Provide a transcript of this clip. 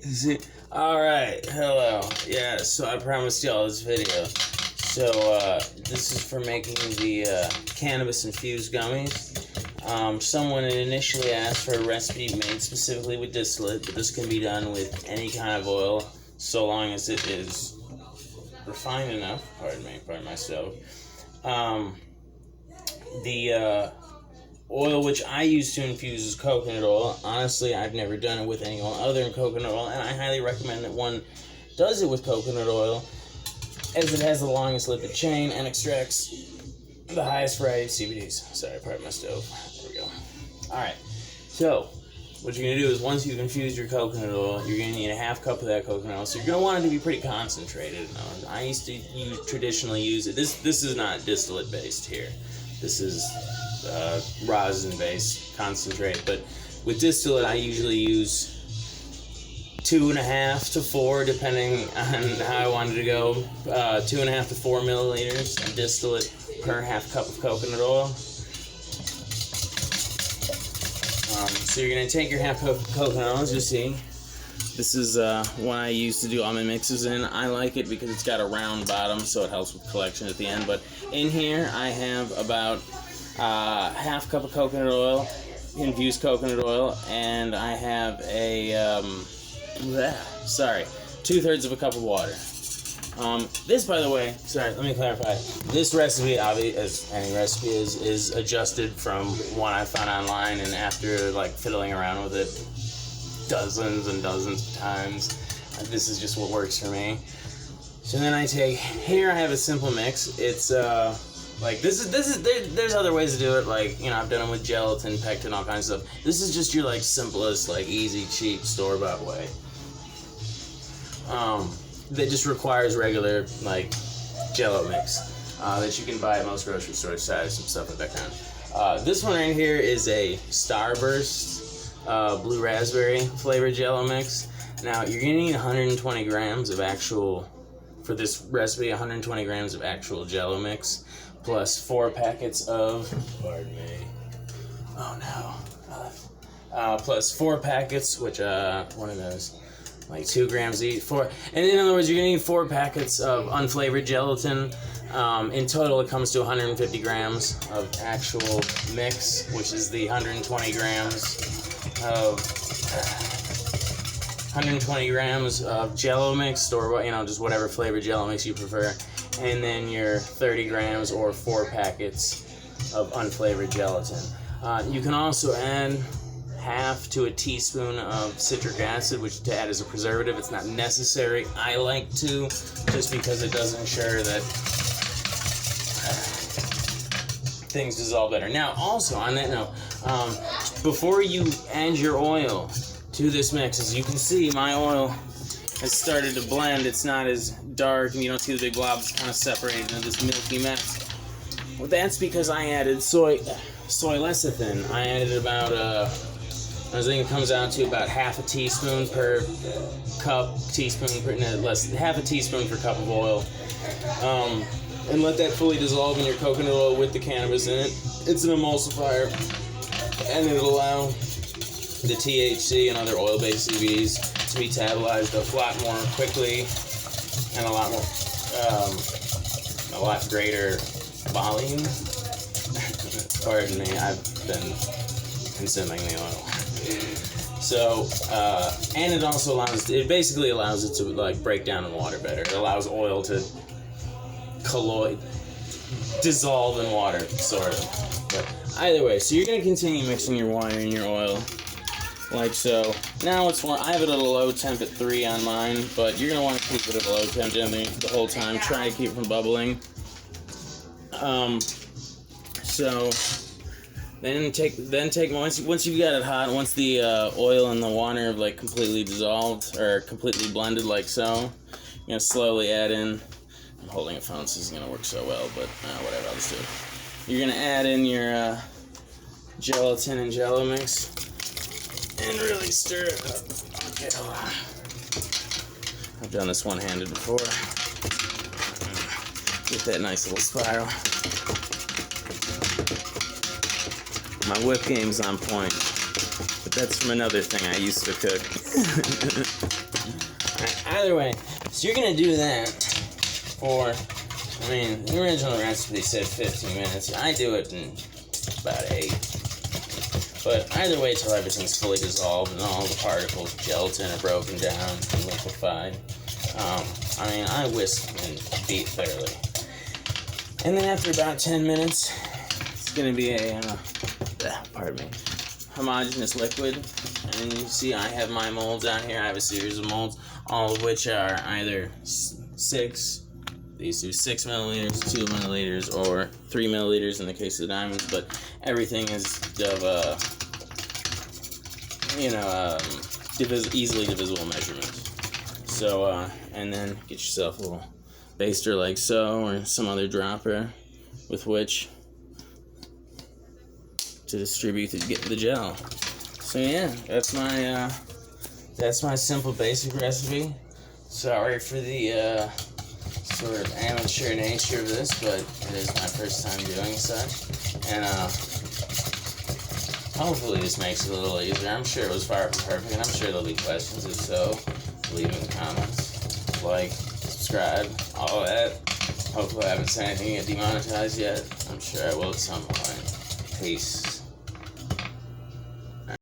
Is it? Alright, hello. Yeah, so I promised y'all this video. So, this is for making the cannabis-infused gummies. Someone had initially asked for a recipe made specifically with distillate, but this can be done with any kind of oil, so long as it is refined enough. Pardon myself. The oil which I use to infuse is coconut oil. Honestly, I've never done it with any oil other than coconut oil, and I highly recommend that one does it with coconut oil, as it has the longest lipid chain and extracts the highest variety of CBDs. Sorry, pardon my stove. There we go. Alright, so what you're going to do is once you've infused your coconut oil, you're going to need a half cup of that coconut oil. So you're going to want it to be pretty concentrated. I used to traditionally use it. This is not distillate based here. This is rosin based concentrate. But with distillate, I usually use 2.5 to 4, depending on how I wanted to go. 2.5 to 4 milliliters of distillate per half cup of coconut oil. So you're going to take your half cup of coconut oil, as you see. This is one I use to do all my mixes in. I like it because it's got a round bottom, so it helps with collection at the end. But in here, I have about half cup of coconut oil, infused coconut oil, and I have a 2/3 of a cup of water. This, by the way, let me clarify. This recipe, as any recipe is adjusted from one I found online, and after like fiddling around with it dozens and dozens of times, this is just what works for me. So then I have a simple mix. It's there's other ways to do it, like, you know, I've done them with gelatin, pectin, all kinds of stuff. This is just your, like, simplest, like, easy, cheap, store-bought way. That just requires regular, like, Jello mix that you can buy at most grocery stores, some stuff of that kind. This one right here is a Starburst blue raspberry flavored Jello mix. Now, you're going to need 120 grams of actual, for this recipe, 120 grams of actual Jello mix, plus 4 packets of, pardon me, oh no, plus 4 packets, which, one of those, like 2 grams each, and in other words, you're going to need 4 packets of unflavored gelatin. In total, it comes to 150 grams of actual mix, which is the 120 grams of Jello mix, or, you know, just whatever flavored Jello mix you prefer, and then your 30 grams or 4 packets of unflavored gelatin. You can also add half to a teaspoon of citric acid, which to add as a preservative. It's not necessary. I like to, just because it does ensure that things dissolve better. Now, also on that note, before you add your oil to this mix, as you can see, my oil has started to blend. It's not as dark, and you don't see the big blobs kind of separated into this milky mess. Well, that's because I added soy lecithin. I added about I think it comes out to about half a teaspoon per cup, half a teaspoon per cup of oil. And let that fully dissolve in your coconut oil with the cannabis in it. It's an emulsifier, and it'll allow the THC and other oil-based CBDs to be metabolized a lot more quickly and a lot greater volume. Pardon me, I've been consuming the oil. So, and it also basically allows it to, like, break down in water better. It allows oil to dissolve in water, sort of. But either way, so you're going to continue mixing your water and your oil, like so. Now I have it at a low temp at 3 on mine, but you're going to want to keep it at a low temp the whole time. Try to keep it from bubbling. So once you've got it hot, once the oil and the water have, like, completely dissolved or completely blended, like so, you're going to slowly add in. I'm holding a phone, so this is going to work so well, but whatever, I'll just do it. You're going to add in your gelatin and Jello mix and really stir it up. Okay, hold on. I've done this one-handed before. Get that nice little spiral. My whip game's on point. that's from another thing I used to cook. Either way, so you're gonna do that for, I mean, the original recipe said 15 minutes. I do it in about 8. But either way, till everything's fully dissolved and all the particles, gelatin, are broken down and liquefied. I mean, I whisk and beat thoroughly. And then after about 10 minutes, it's gonna be a, pardon me, homogeneous liquid. And you see I have my molds out here. I have a series of molds, all of which are either 6, these do 6 milliliters, 2 milliliters, or 3 milliliters in the case of the diamonds, but everything is of, easily divisible measurement. So, and then get yourself a little baster like so, or some other dropper with which to distribute the gel. So yeah, that's my simple basic recipe. Sorry for the sort of amateur nature of this, but it is my first time doing such, and hopefully this makes it a little easier. I'm sure it was far from perfect, and I'm sure there'll be questions. If so, leave them in the comments, like, subscribe, all of that. Hopefully I haven't said anything get demonetized yet. I'm sure I will at some point. Peace.